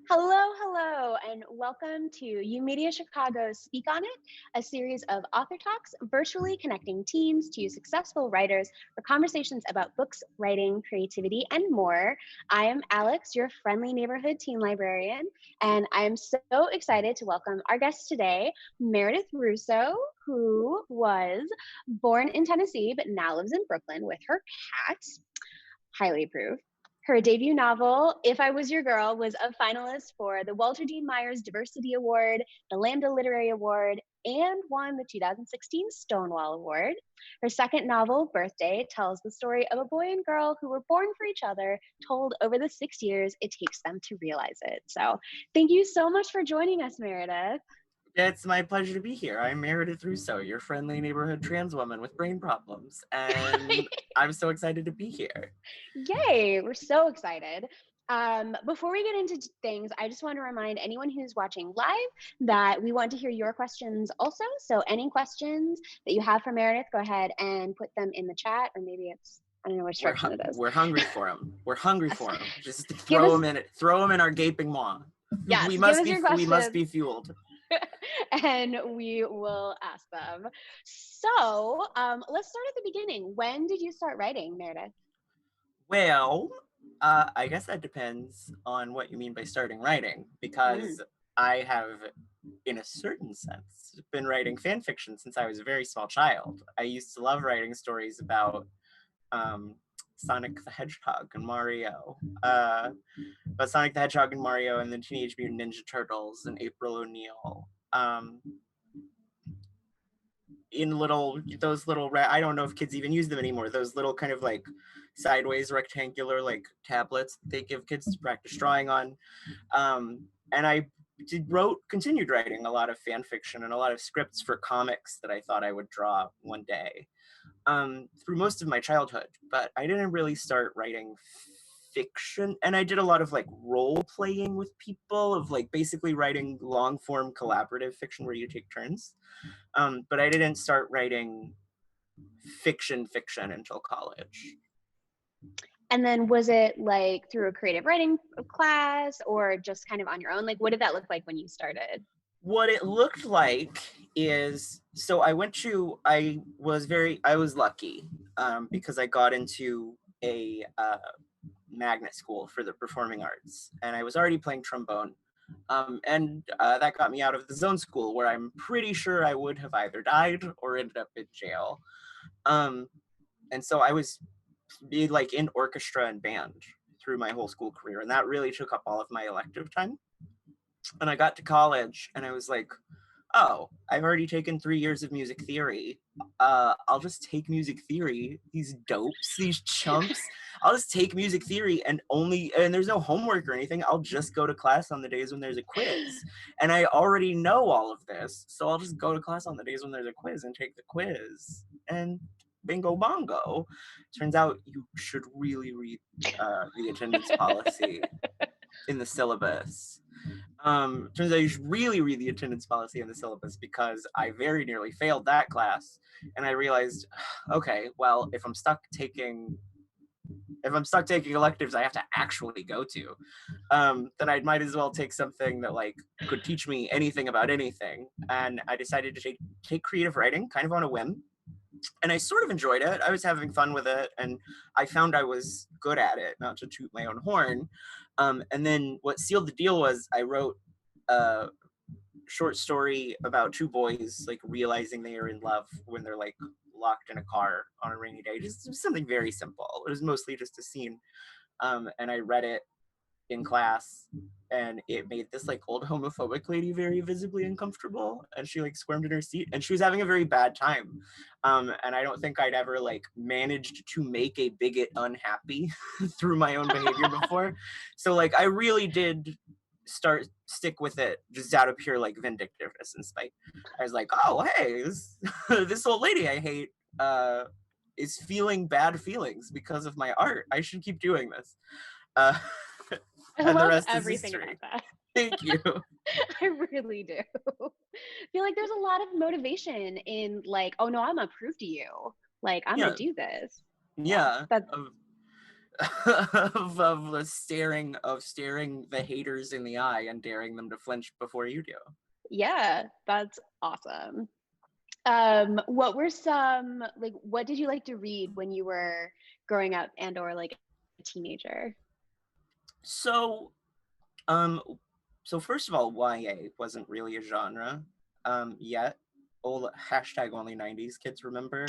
Hello, hello, and welcome to U Media Chicago's Speak On It, a series of author talks virtually connecting teens to successful writers for conversations about books, writing, creativity, and more. I am Alex, your friendly neighborhood teen librarian, and I'm so excited to welcome our guest today, Meredith Russo, who was born in Tennessee but now lives in Brooklyn with her cat. Highly approved. Her debut novel, If I Was Your Girl, was a finalist for the Walter Dean Myers Diversity Award, the Lambda Literary Award, and won the 2016 Stonewall Award. Her second novel, Birthday, tells the story of a boy and girl who were born for each other, told over the 6 years it takes them to realize it. So thank you so much for joining us, Meredith. It's my pleasure to be here. I'm Meredith Russo, your friendly neighborhood trans woman with brain problems, and I'm so excited to be here. Yay, we're so excited. Before we get into things, I just want to remind anyone who's watching live that we want to hear your questions also. So any questions that you have for Meredith, go ahead and put them in the chat, or maybe it's, I don't know which direction it is. We're hungry for him. We're hungry for him. Just Give throw us, him in it. Throw him in our gaping maw. yes, We give must us be. your We must be questions fueled. and we will ask them. So let's start at the beginning. When did you start writing, Meredith? Well, I guess that depends on what you mean by starting writing, because I have, in a certain sense, been writing fan fiction since I was a very small child. I used to love writing stories about Sonic the Hedgehog and Mario, about Sonic the Hedgehog and Mario and the Teenage Mutant Ninja Turtles and April O'Neil. In those little, I don't know if kids even use them anymore, those little kind of like sideways rectangular like tablets they give kids to practice drawing on. And I continued writing a lot of fan fiction and a lot of scripts for comics that I thought I would draw one day, through most of my childhood. But I didn't really start writing fiction, and I did a lot of like role playing with people, of like basically writing long form collaborative fiction where you take turns. But I didn't start writing fiction until college. And then was it like through a creative writing class or just kind of on your own? Like, what did that look like when you started? What it looked like is, so I was lucky, because I got into a magnet school for the performing arts, and I was already playing trombone. And that got me out of the zone school, where I'm pretty sure I would have either died or ended up in jail. And so I was like in orchestra and band through my whole school career, and that really took up all of my elective time. And I got to college and I was like, oh, I've already taken 3 years of music theory. I'll just take music theory, these dopes, these chumps. I'll just take music theory and there's no homework or anything. I'll just go to class on the days when there's a quiz. And I already know all of this. So I'll just go to class on the days when there's a quiz and take the quiz. And bingo bongo. Turns out you should really read the attendance policy in the syllabus. Turns out you should really read the attendance policy in the syllabus, because I very nearly failed that class. And I realized, okay, well, if I'm stuck taking electives I have to actually go to, then I might as well take something that like could teach me anything about anything. And I decided to take creative writing kind of on a whim. And I sort of enjoyed it. I was having fun with it, and I found I was good at it, not to toot my own horn. And then what sealed the deal was I wrote a short story about two boys like realizing they are in love when they're like locked in a car on a rainy day. Just something very simple. It was mostly just a scene. And I read it in class, and it made this like old homophobic lady very visibly uncomfortable, and she like squirmed in her seat, and she was having a very bad time. And I don't think I'd ever like managed to make a bigot unhappy through my own behavior before. So like I really did stick with it just out of pure like vindictiveness and spite. I was like, oh hey, this old lady I hate is feeling bad feelings because of my art. I should keep doing this. I And the love rest is everything history. about that. Thank you. I really do. I feel like there's a lot of motivation in like, oh no, I'm gonna prove to you. Like, I'm Yeah, gonna do this. Yeah. yeah. That's of staring the haters in the eye and daring them to flinch before you do. Yeah, that's awesome. What were some, like, what did you like to read when you were growing up and or like a teenager? So, um, so first of all, YA wasn't really a genre, yet. Old hashtag only 90s kids remember.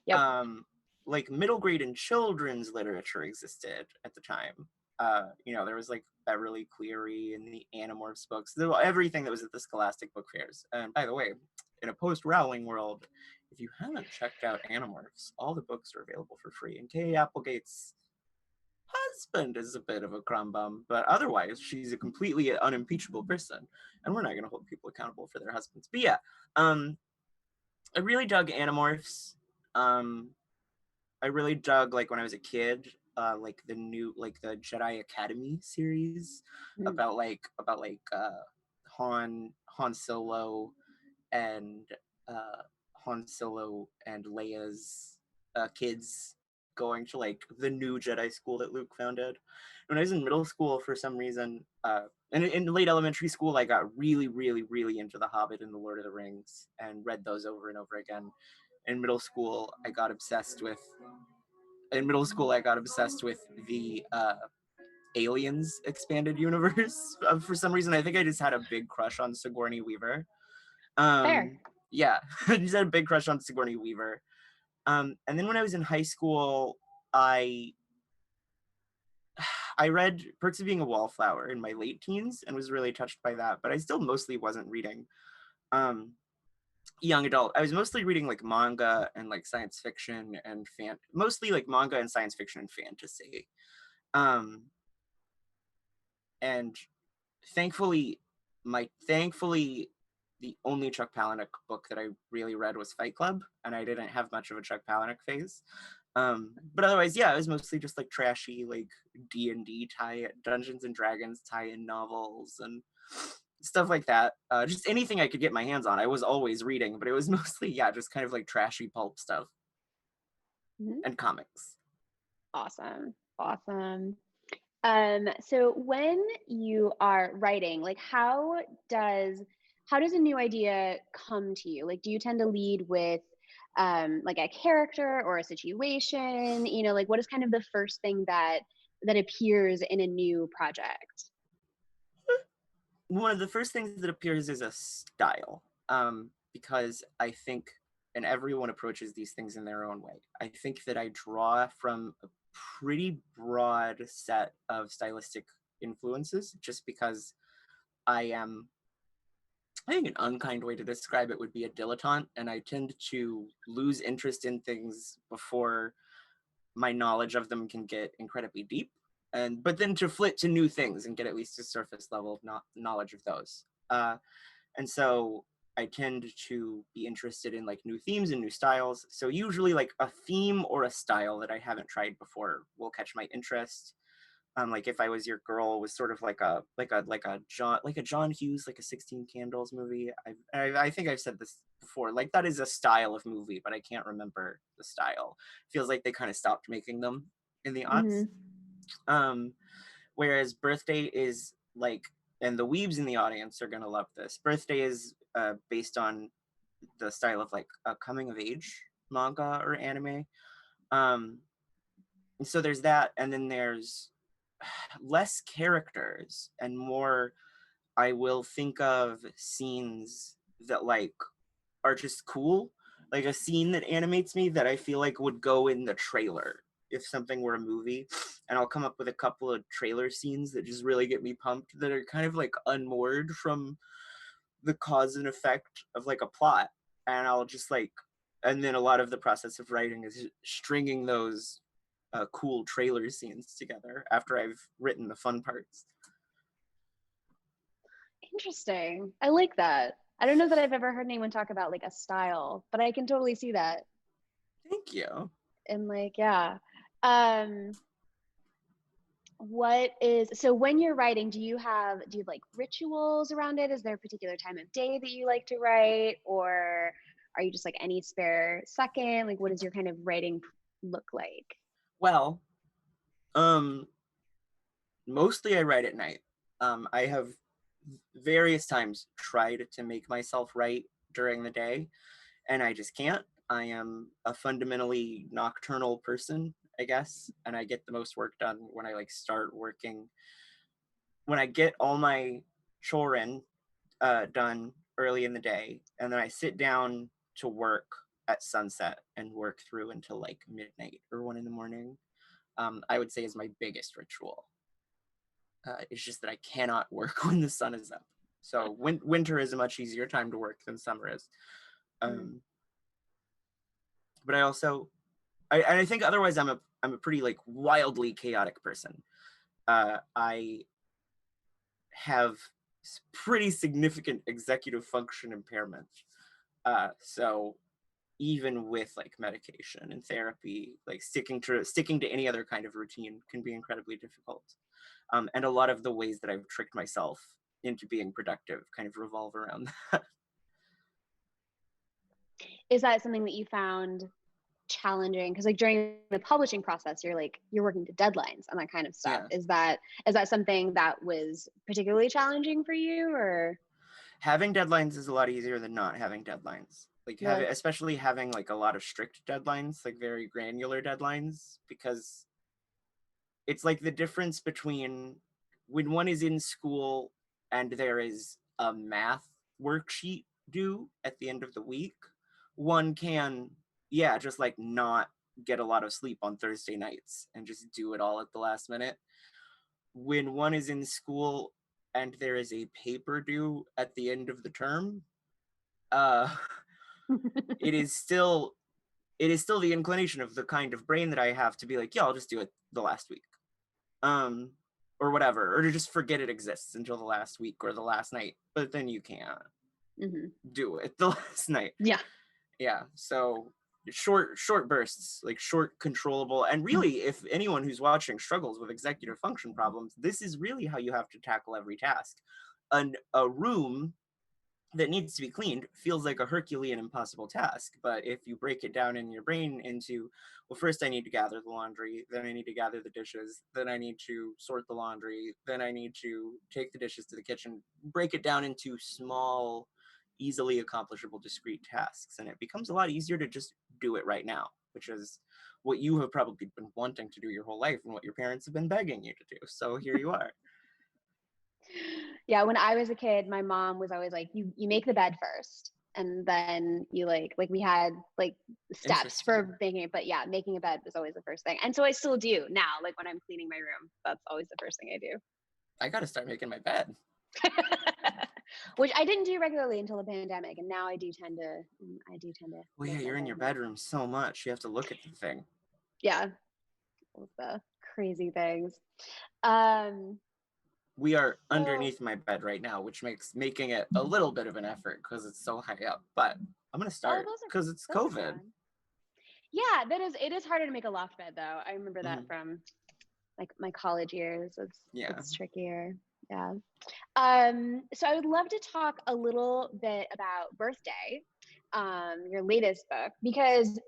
Yep. Um, like middle grade and children's literature existed at the time. There was like Beverly Cleary and the Animorphs books, everything that was at the Scholastic book fairs. And by the way, in a post-Rowling world, if you haven't checked out Animorphs, all the books are available for free. And Kay Applegate's husband is a bit of a crumb bum, but otherwise she's a completely unimpeachable person, and we're not going to hold people accountable for their husbands. But yeah, I really dug Animorphs. Um, I really dug, like, when I was a kid, like the Jedi Academy series Mm. about Han Solo and uh, Han Solo and Leia's kids going to like the new Jedi school that Luke founded. When I was in middle school, for some reason, and in late elementary school, I got really, really, really into The Hobbit and The Lord of the Rings and read those over and over again. In middle school, I got obsessed with. In middle school, I got obsessed with the Aliens expanded universe. For some reason, I think I just had a big crush on Sigourney Weaver. Fair. Um, yeah, I just had a big crush on Sigourney Weaver. And then when I was in high school, I I read Perks of Being a Wallflower in my late teens and was really touched by that. But I still mostly wasn't reading um, young adult. I was mostly reading like manga and like science fiction and mostly like manga and science fiction and fantasy. Um, and thankfully, thankfully the only Chuck Palahniuk book that I really read was Fight Club, and I didn't have much of a Chuck Palahniuk phase. But otherwise, yeah, it was mostly just like trashy, like D&D Dungeons and Dragons tie-in novels and stuff like that. Just anything I could get my hands on. I was always reading, but it was mostly, yeah, just kind of like trashy pulp stuff Mhm. and comics. Awesome. Awesome. So when you are writing, like how does a new idea come to you? Like, do you tend to lead with like a character or a situation? Like what is kind of the first thing that appears in a new project? One of the first things that appears is a style, because I think, and everyone approaches these things in their own way. I think that I draw from a pretty broad set of stylistic influences just because I am, I think an unkind way to describe it would be a dilettante, and I tend to lose interest in things before my knowledge of them can get incredibly deep, and but then to flit to new things and get at least a surface level of knowledge of those. And so I tend to be interested in like new themes and new styles. So usually like a theme or a style that I haven't tried before will catch my interest. Like If I Was Your Girl was sort of like a John Hughes, like a 16 Candles movie. I think I've said this before. Like that is a style of movie, but I can't remember the style. Feels like they kind of stopped making them in the aughts. Hmm. Um, Whereas Birthday is like, and the weebs in the audience are gonna love this. Birthday is based on the style of like a coming of age manga or anime. Um, and so there's that, and then there's less characters and more. I will think of scenes that like are just cool, like a scene that animates me that I feel like would go in the trailer if something were a movie, and I'll come up with a couple of trailer scenes that just really get me pumped, that are kind of like unmoored from the cause and effect of like a plot, and I'll just like, and then a lot of the process of writing is stringing those cool trailer scenes together after I've written the fun parts. Interesting. I like that. I don't know that I've ever heard anyone talk about like a style, but I can totally see that. Thank you. And like, yeah. Um, what is so when you're writing, do you have like rituals around it? Is there a particular time of day that you like to write, or are you just like any spare second? Like, what does your kind of writing look like? Well, Um, Mostly I write at night. I have various times tried to make myself write during the day, and I just can't. I am a fundamentally nocturnal person, I guess, and I get the most work done when I like start working. When I get all my chorin done early in the day, and then I sit down to work at sunset and work through until like midnight or 1 in the morning. I would say is my biggest ritual. It's just that I cannot work when the sun is up. So winter is a much easier time to work than summer is. Mm. Um, but I think otherwise I'm a pretty like wildly chaotic person. I have pretty significant executive function impairment. So even with like medication and therapy, like sticking to any other kind of routine can be incredibly difficult. And a lot of the ways that I've tricked myself into being productive kind of revolve around that. Is that something that you found challenging? Because like during the publishing process, you're working to deadlines and that kind of stuff. Yeah. Is that something that was particularly challenging for you, or Having deadlines is a lot easier than not having deadlines. Like really? especially having like a lot of strict deadlines, like very granular deadlines, because it's like the difference between when one is in school and there is a math worksheet due at the end of the week, one can, yeah, just like not get a lot of sleep on Thursday nights and just do it all at the last minute. When one is in school and there is a paper due at the end of the term, uh, it is still the inclination of the kind of brain that I have to be like, yeah, I'll just do it the last week. um or whatever, or to just forget it exists until the last week or the last night, but then you can't Hmm. do it the last night. Yeah. Yeah, so short bursts, like short controllable. And really, if anyone who's watching struggles with executive function problems, this is really how you have to tackle every task. A room that needs to be cleaned feels like a Herculean impossible task. But if you break it down in your brain into, well, first I need to gather the laundry, then I need to gather the dishes, then I need to sort the laundry, then I need to take the dishes to the kitchen, break it down into small, easily accomplishable, discrete tasks. And it becomes a lot easier to just do it right now, which is what you have probably been wanting to do your whole life and what your parents have been begging you to do. So here you are. Yeah, when I was a kid, my mom was always like, you make the bed first, and then you like we had like steps Interesting. for making it, but yeah, making a bed was always the first thing. And so I still do now, like when I'm cleaning my room, that's always the first thing I do. I got to start making my bed. Which I didn't do regularly until the pandemic, and now I do tend to Well, yeah, make my you're in bed your more. bedroom so much. You have to look at the thing. Yeah, all of the crazy things. Um, We are so underneath my bed right now, which makes making it a little bit of an effort because it's so high up. But I'm gonna oh, start because it's those are COVID. fun. Yeah, it is harder to make a loft bed though. I remember that Mhm. from like my college years. Yeah, It's trickier. Yeah. So I would love to talk a little bit about Birthday, your latest book, because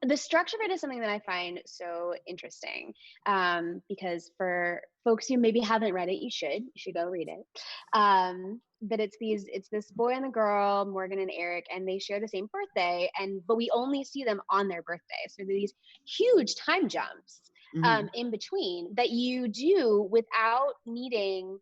the structure of it is something that I find so interesting. Because for folks who maybe haven't read it, you should go read it. But it's this boy and the girl, Morgan and Eric, and they share the same birthday, but we only see them on their birthday. So these huge time jumps hmm in between that you do without needing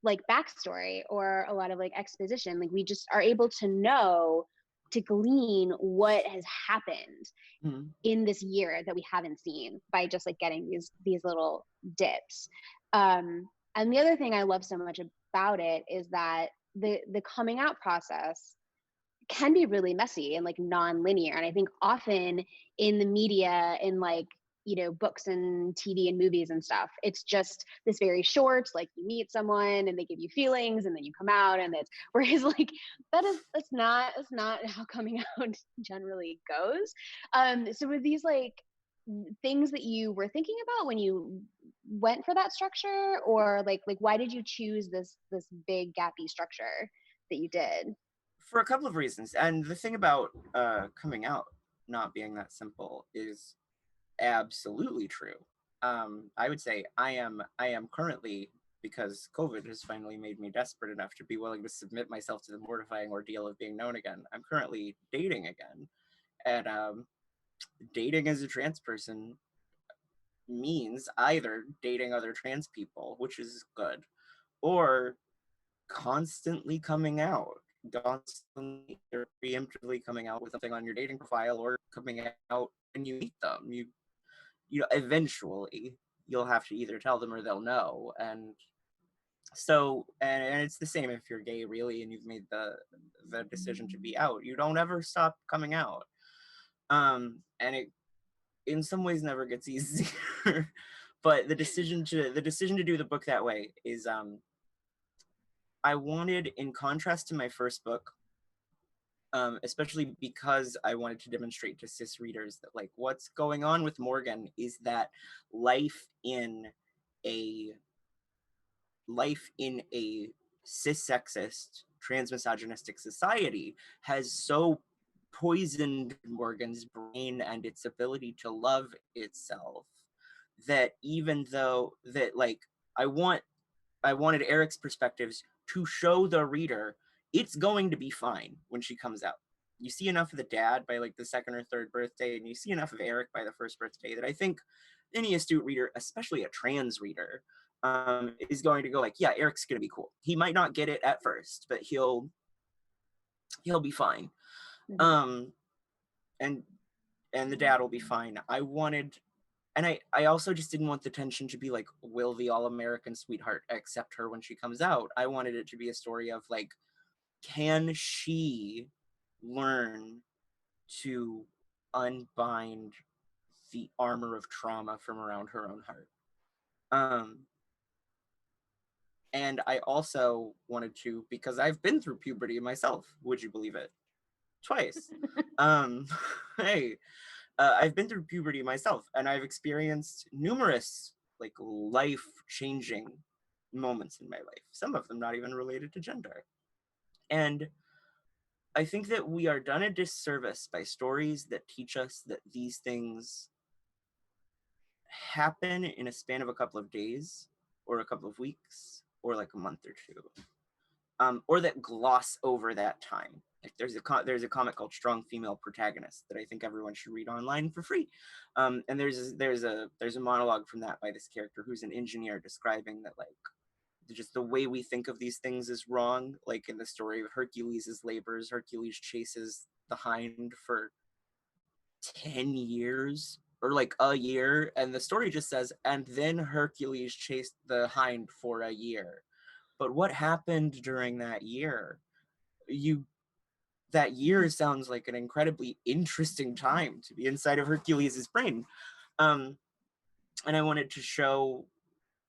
like backstory or a lot of like exposition. Like we just are able to know, to glean what has happened hmm in this year that we haven't seen by just like getting these little dips. And the other thing I love so much about it is that the coming out process can be really messy and like non-linear. And I think often in the media, in like, books and TV and movies and stuff, it's just this very short, like you meet someone and they give you feelings and then you come out and it's whereas like that's not how coming out generally goes. So were these like things that you were thinking about when you went for that structure, or like why did you choose this big gappy structure that you did? for a couple of reasons. And the thing about coming out not being that simple is absolutely true. I would say I am currently, because COVID has finally made me desperate enough to be willing to submit myself to the mortifying ordeal of being known again. I'm currently dating again, and dating as a trans person means either dating other trans people, which is good, or constantly coming out, constantly or preemptively coming out with something on your dating profile, or coming out when you meet them. You know, eventually you'll have to either tell them or they'll know. And so, and it's the same if you're gay, really, and you've made the decision to be out. You don't ever stop coming out. And it in some ways never gets easier. But the decision to do the book that way is, I wanted, in contrast to my first book, especially because I wanted to demonstrate to cis readers that, like, what's going on with Morgan is that life in a cis sexist, trans misogynistic society has so poisoned Morgan's brain and its ability to love itself, that even though that, like, I wanted Eric's perspectives to show the reader it's going to be fine when she comes out. You see enough of the dad by like the second or third birthday, and you see enough of Eric by the first birthday, that I think any astute reader, especially a trans reader, is going to go like, yeah, Eric's going to be cool. He might not get it at first, but he'll be fine. Mm-hmm. And the dad will be fine. And I also just didn't want the tension to be like, will the all-American sweetheart accept her when she comes out? I wanted it to be a story of like, can she learn to unbind the armor of trauma from around her own heart? And I also wanted to, because I've been through puberty myself, would you believe it? Twice. Hey, I've been through puberty myself, and I've experienced numerous like life-changing moments in my life, some of them not even related to gender. And I think that we are done a disservice by stories that teach us that these things happen in a span of a couple of days, or a couple of weeks, or like a month or two, or that gloss over that time. Like there's a comic called Strong Female Protagonist that I think everyone should read online for free. And there's a monologue from that by this character who's an engineer, describing that, like, just the way we think of these things is wrong. Like in the story of Hercules' labors, Hercules chases the hind for 10 years or like a year, and the story just says, and then Hercules chased the hind for a year. But what happened during that year? That year sounds like an incredibly interesting time to be inside of Hercules' brain. And I wanted to show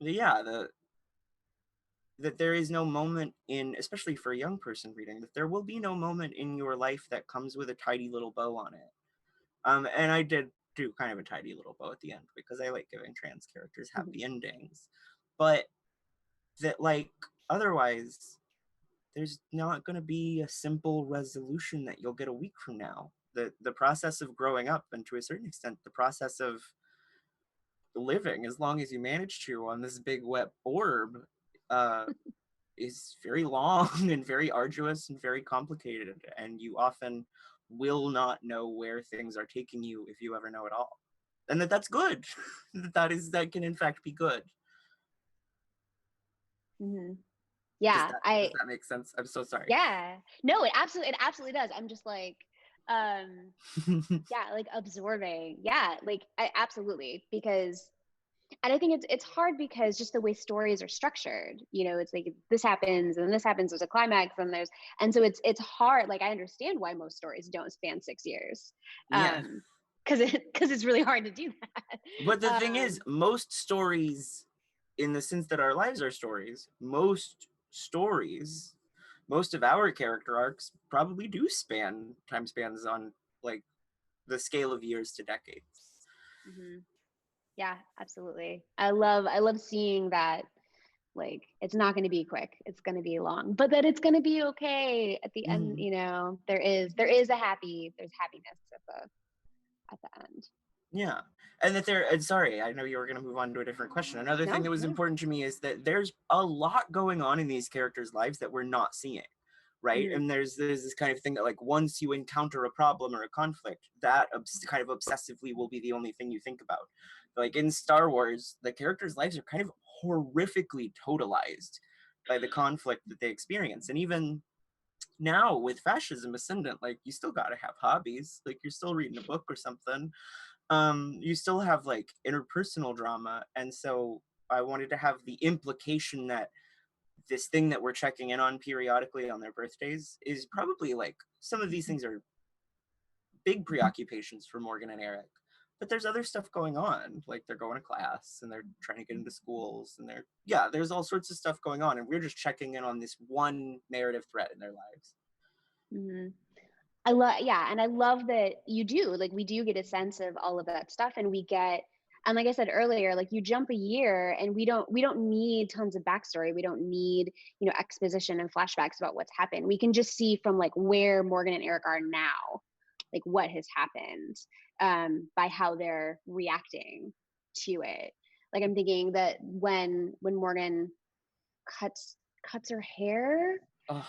that there is no moment in, especially for a young person reading, that there will be no moment in your life that comes with a tidy little bow on it. And I did do kind of a tidy little bow at the end, because I like giving trans characters happy endings. But that, like, otherwise, there's not going to be a simple resolution that you'll get a week from now. The process of growing up, and to a certain extent, the process of living, as long as you manage to, on this big wet orb, is very long and very arduous and very complicated, and you often will not know where things are taking you, if you ever know at all. And that's good. that can in fact be good. Mm-hmm. Yeah, does that make sense? I'm so sorry. Yeah, no, it absolutely does. I'm just like, yeah, like absorbing. Yeah, like absolutely, because, and I think it's hard because just the way stories are structured, it's like this happens and this happens, there's a climax, and so it's hard. Like I understand why most stories don't span 6 years. Yeah. Because it's really hard to do that. But the thing is, most stories, in the sense that our lives are stories, most of our character arcs probably do span time spans on like the scale of years to decades. Mm-hmm. Yeah, absolutely. I love seeing that, like, it's not going to be quick, it's going to be long, but that it's going to be okay at the end. There's happiness at the end. Yeah. And that there, and sorry, I know you were going to move on to a different question. Another thing No, that was no. important to me is that there's a lot going on in these characters' lives that we're not seeing, right? Mhm. And there's this kind of thing that, like, once you encounter a problem or a conflict, that kind of obsessively will be the only thing you think about. Like in Star Wars, the characters' lives are kind of horrifically totalized by the conflict that they experience. And even now with fascism ascendant, like, you still got to have hobbies. Like, you're still reading a book or something. You still have like interpersonal drama. And so I wanted to have the implication that this thing that we're checking in on periodically on their birthdays is probably, like, some of these things are big preoccupations for Morgan and Eric, but there's other stuff going on. Like, they're going to class and they're trying to get into schools, and there's all sorts of stuff going on, and we're just checking in on this one narrative thread in their lives. Mhm. I love, yeah, and I love that you do, like, we do get a sense of all of that stuff, and we get, and like I said earlier, like, you jump a year and we don't need tons of backstory. We don't need, exposition and flashbacks about what's happened. We can just see from, like, where Morgan and Eric are now, like, what has happened, by how they're reacting to it. Like, I'm thinking that when Morgan cuts her hair, Oh,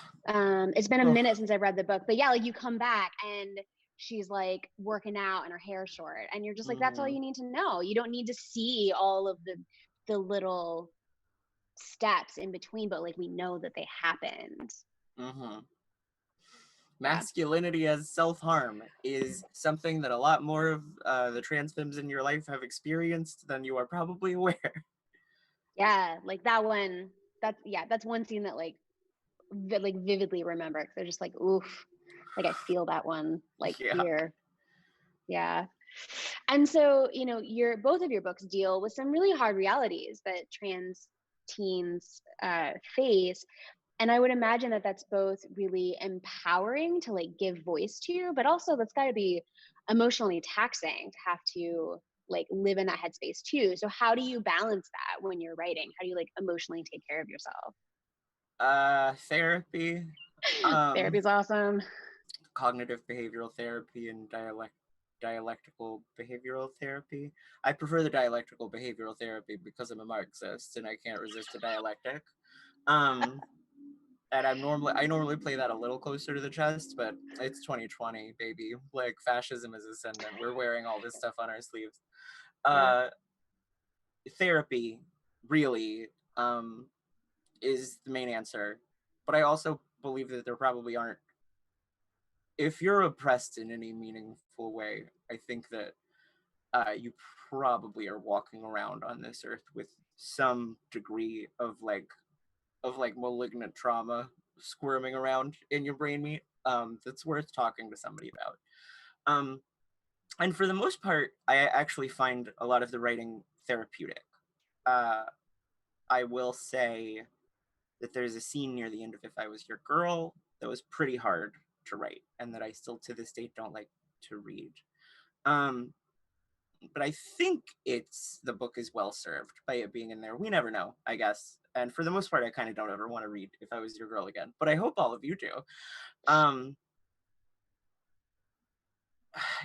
it's been a oh. minute since I've read the book, but yeah, like, you come back and she's like working out and her hair's short, and you're just like, that's all Mm-hmm. you need to know. You don't need to see all of the little steps in between, but like, we know that they happened. Mm-hmm. Yeah. Masculinity as self-harm is something that a lot more of the trans femmes in your life have experienced than you are probably aware. Yeah, like that one. That's one scene that, like, like, vividly remember, because they're just like, oof, like, I feel that one, like, Yeah. here. Yeah. And so, your both of your books deal with some really hard realities that trans teens face. And I would imagine that that's both really empowering to, like, give voice to, but also that's got to be emotionally taxing to have to, like, live in that headspace too. So how do you balance that when you're writing? How do you, like, emotionally take care of yourself? Therapy, Therapy's awesome. cognitive behavioral therapy, and dialectical behavioral therapy. I prefer the dialectical behavioral therapy because I'm a Marxist and I can't resist a dialectic. Um, and I normally play that a little closer to the chest, but it's 2020, baby. Like, fascism is ascendant. We're wearing all this stuff on our sleeves. Yeah. Uh, Therapy, really, is the main answer. But I also believe that there probably aren't. If you're oppressed in any meaningful way, I think that you probably are walking around on this earth with some degree of like malignant trauma squirming around in your brain meat. That's worth talking to somebody about. Um, and for the most part, I actually find a lot of the writing therapeutic. Uh, I will say that there's a scene near the end of If I Was Your Girl that was pretty hard to write, and that I still to this day don't like to read. Um, but I think the book is well served by it being in there. We never know, I guess. And for the most part, I kind of don't ever want to read If I Was Your Girl again, but I hope all of you do. Um,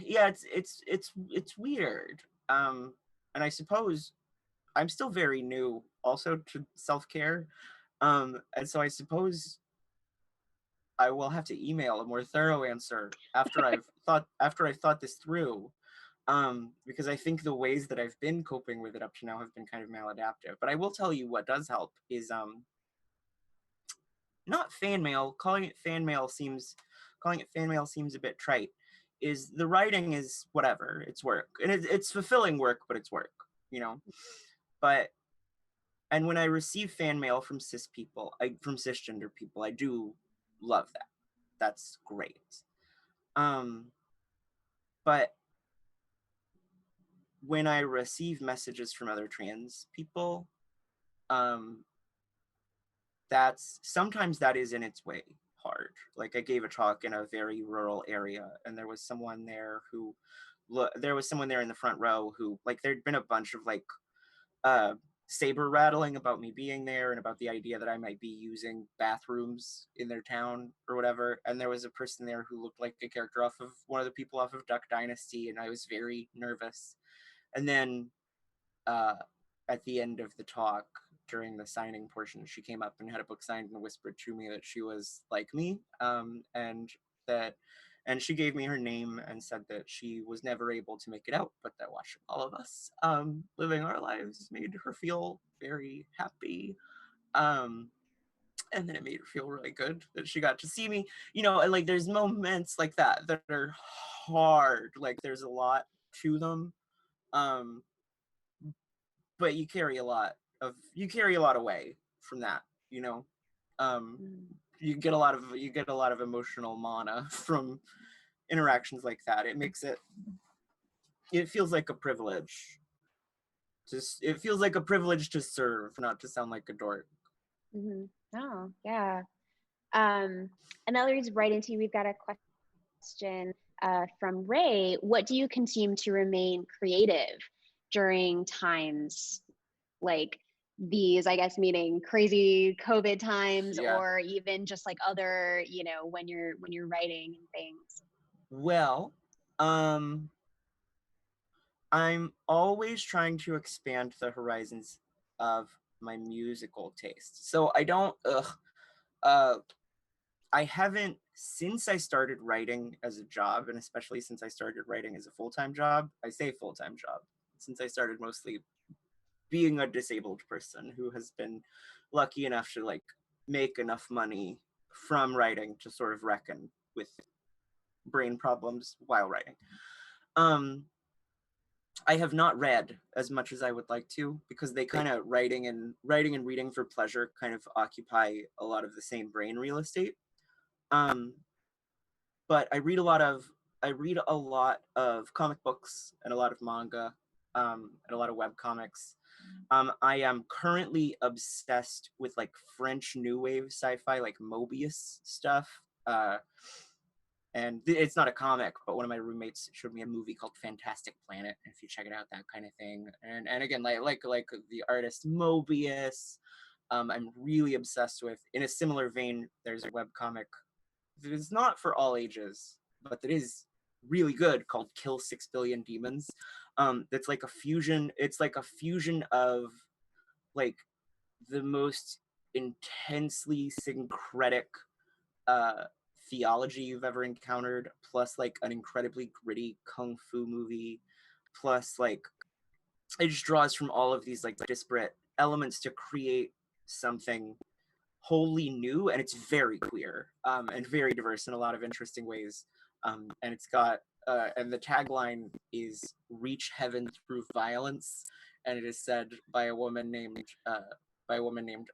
yeah, it's weird. And I suppose I'm still very new also to self-care. And so I suppose I will have to email a more thorough answer after I've thought this through. Because I think the ways that I've been coping with it up to now have been kind of maladaptive. But I will tell you what does help is not fan mail. Calling it fan mail seems a bit trite. Is the writing is whatever, it's work. And it's fulfilling work, but it's work, you know? But and when I receive fan mail from from cisgender people, I do love that. That's great. Um, but when I receive messages from other trans people, um, that's sometimes that is in its way hard. Like, I gave a talk in a very rural area, and there was someone there there was someone there in the front row who, like, there'd been a bunch of like uh saber rattling about me being there and about the idea that I might be using bathrooms in their town or whatever. And there was a person there who looked like a character off of one of the people off of Duck Dynasty, and I was very nervous. And then uh, at the end of the talk, during the signing portion, she came up and had a book signed and whispered to me that she was like me, and that and she gave me her name and said that she was never able to make it out, but that watching all of us living our lives made her feel very happy. Um, and then it made her feel really good that she got to see me, and like there's moments like that are hard. Like there's a lot to them. Um, but you carry a lot away from that, you know. Um, Mm. you get a lot of emotional mana from interactions like that. It feels like a privilege. It feels like a privilege to serve, not to sound like a dork. Mm-hmm. Oh, yeah. And that leads right into, we've got a question from Ray. What do you consume to remain creative during times like these, I guess, meaning crazy COVID times, Yeah. or even just like other, when you're writing and things? Well, I'm always trying to expand the horizons of my musical taste. So uh, I haven't, since I started writing as a job, and especially since I started writing as a full-time job. I say full-time job, since I started mostly being a disabled person who has been lucky enough to like make enough money from writing to sort of reckon with brain problems while writing. Um, I have not read as much as I would like to, because they kind of writing and reading for pleasure kind of occupy a lot of the same brain real estate. Um, but I read a lot of comic books and a lot of manga, and a lot of web comics. I am currently obsessed with like French new wave sci-fi, like Mobius stuff. And it's not a comic, but one of my roommates showed me a movie called Fantastic Planet. And if you check it out, that kind of thing. And again, like the artist Mobius, I'm really obsessed with. In a similar vein, there's a web comic that is not for all ages, but that is really good, called Kill 6 Billion Demons. That's like a fusion. It's like a fusion of like the most intensely syncretic uh, theology you've ever encountered, plus like an incredibly gritty kung fu movie, plus like it just draws from all of these like disparate elements to create something wholly new, and it's very queer, and very diverse in a lot of interesting ways. And it's got and the tagline is "Reach heaven through violence," and it is said by a woman named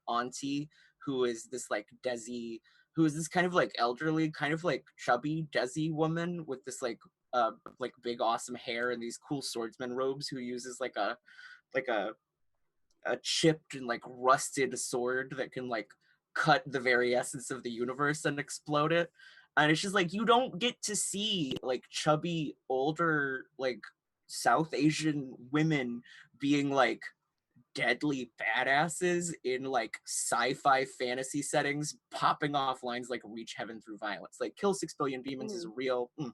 Auntie, who is this like Desi, who is this kind of like elderly, kind of like chubby Desi woman with this like big awesome hair and these cool swordsman robes, who uses like a chipped and like rusted sword that can like cut the very essence of the universe and explode it. And it's just like you don't get to see like chubby older like South Asian women being like deadly badasses in like sci-fi fantasy settings, popping off lines like "Reach heaven through violence." Like "Kill 6 Billion Demons" is a Mm.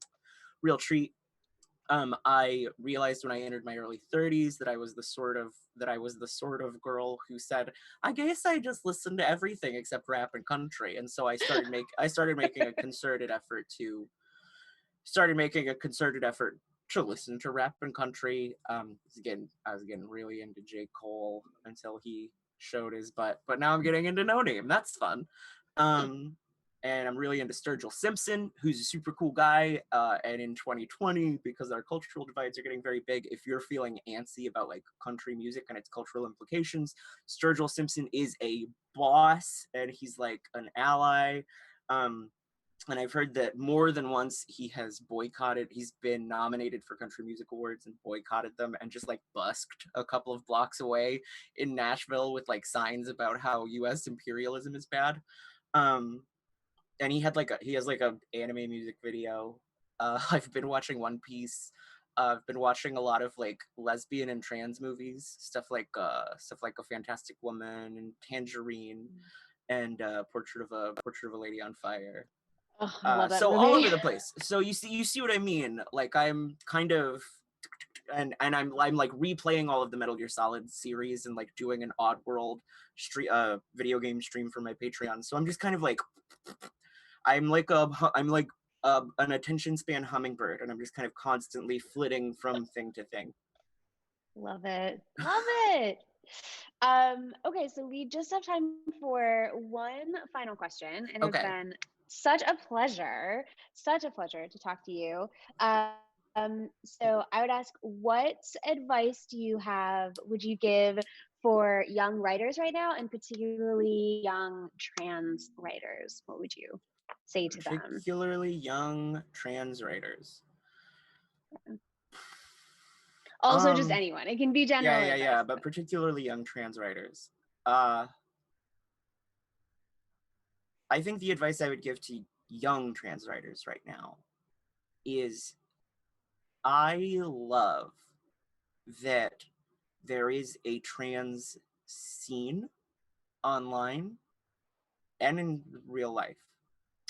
real treat. I realized when I entered my early 30s that I was the sort of girl who said, "I guess I just listen to everything except rap and country." And so I started making a concerted effort to listen to rap and country. I was getting really into J. Cole until he showed his butt, but now I'm getting into No Name. That's fun. Um, and I'm really into Sturgill Simpson, who's a super cool guy. And in 2020, because our cultural divides are getting very big, if you're feeling antsy about like country music and its cultural implications, Sturgill Simpson is a boss, and he's like an ally. Um, and I've heard that more than once he's been nominated for country music awards and boycotted them, and just like busked a couple of blocks away in Nashville with like signs about how US imperialism is bad. Um, and he has like a anime music video. I've been watching One Piece. I've been watching a lot of like lesbian and trans movies, stuff like A Fantastic Woman and Tangerine and Portrait of a Lady on Fire. Oh, I love that So all movie. over the place. So you see what I mean? Like I'm kind of and I'm like replaying all of the Metal Gear Solid series and like doing an Oddworld video game stream for my Patreon. So I'm just kind of like I'm like an attention span hummingbird, and I'm just kind of constantly flitting from thing to thing. Love it. Love it. Okay, so we just have time for one final question, and it's Okay. been such a pleasure to talk to you. So I would ask, what advice do you have, would you give for young writers right now, and particularly young trans writers? What would you say to them? Particularly young trans writers. Also, just anyone. It can be Yeah, general yeah, advice. yeah, but particularly young trans writers. Uh, I think the advice I would give to young trans writers right now is I love that there is a trans scene online and in real life.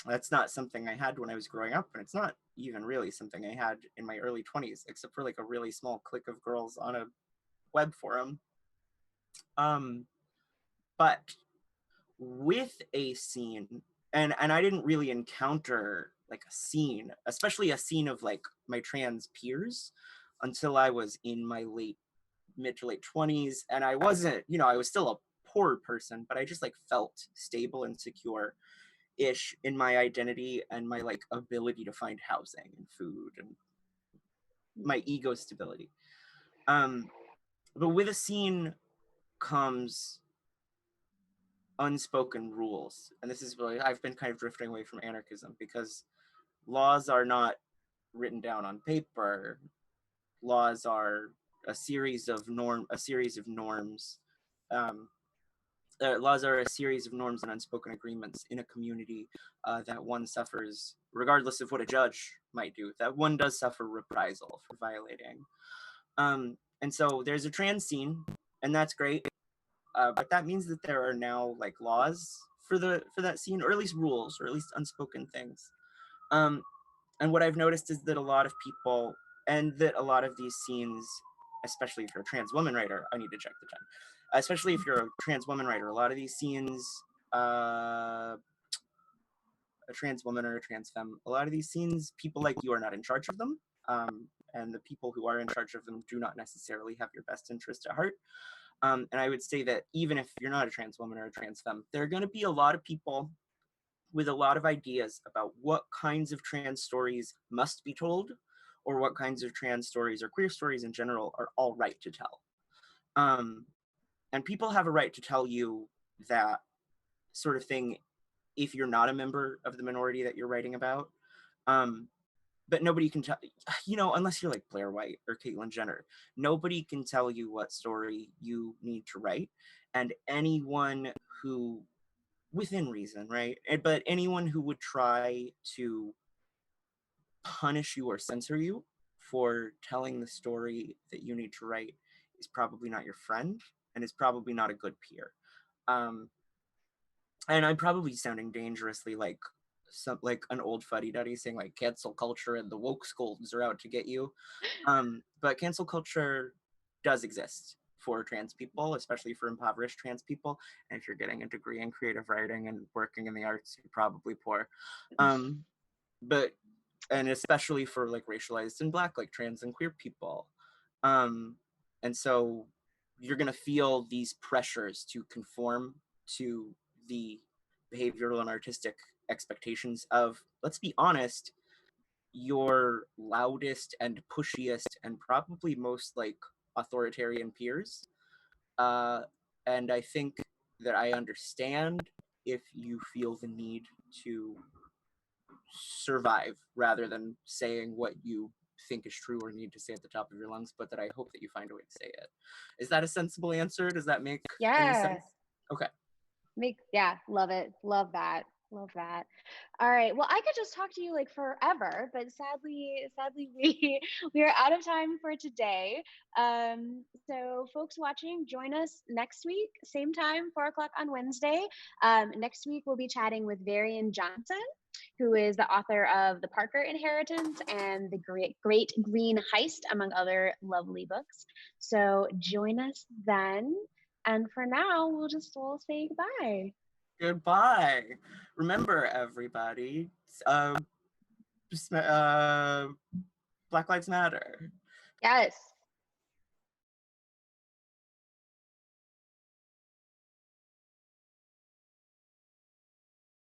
That's not something I had when I was growing up, and it's not even really something I had in my early 20s, except for like a really small clique of girls on a web forum. Um, but with a scene, and I didn't really encounter like a scene, especially a scene of like my trans peers, until I was in my mid to late 20s, and I wasn't, I was still a poor person, but I just like felt stable and secure ish in my identity and my like ability to find housing and food and my ego stability. Um, but with a scene comes unspoken rules, and this is really, I've been kind of drifting away from anarchism because laws are not written down on paper. Laws are a series of norms. Um, Laws are a series of norms and unspoken agreements in a community that one suffers, regardless of what a judge might do, that one does suffer reprisal for violating. And so there's a trans scene, and that's great. But that means that there are now like laws for that scene, or at least rules, or at least unspoken things. Um, and what I've noticed is that a lot of people, and that a lot of these scenes, especially if you're a trans woman writer, I need to check the time. Especially if you're a trans woman writer, a lot of these scenes, a trans woman or a trans femme, a lot of these scenes, people like you are not in charge of them. And the people who are in charge of them do not necessarily have your best interest at heart. And I would say that even if you're not a trans woman or a trans femme, there are going to be a lot of people with a lot of ideas about what kinds of trans stories must be told, or what kinds of trans stories or queer stories in general are all right to tell. Um, and people have a right to tell you that sort of thing if you're not a member of the minority that you're writing about. Um, but nobody can tell, unless you're like Blair White or Caitlyn Jenner, nobody can tell you what story you need to write. And anyone who, within reason, right? But anyone who would try to punish you or censor you for telling the story that you need to write is probably not your friend, and is probably not a good peer. Um, and I'm probably sounding dangerously like an old fuddy-duddy saying like cancel culture and the woke scolds are out to get you. But cancel culture does exist for trans people, especially for impoverished trans people. And if you're getting a degree in creative writing and working in the arts, you're probably poor. But and especially for like racialized and Black, like trans and queer people. And so you're gonna feel these pressures to conform to the behavioral and artistic expectations of, let's be honest, your loudest and pushiest and probably most like authoritarian peers. And I think that I understand if you feel the need to survive rather than saying what you think is true or need to say at the top of your lungs, but that I hope that you find a way to say it. Is that a sensible answer? Does that make any Yeah. sense? Okay. Yeah, love it. Love that. Love that. All right. Well, I could just talk to you like forever, but sadly, we are out of time for today. So, folks watching, join us next week, same time, 4 o'clock on Wednesday. Next week, we'll be chatting with Varian Johnson, who is the author of The Parker Inheritance and The Great Green Heist, among other lovely books. So, join us then. And for now, we'll say goodbye. Goodbye. Remember, everybody, uh, Black Lives Matter. Yes.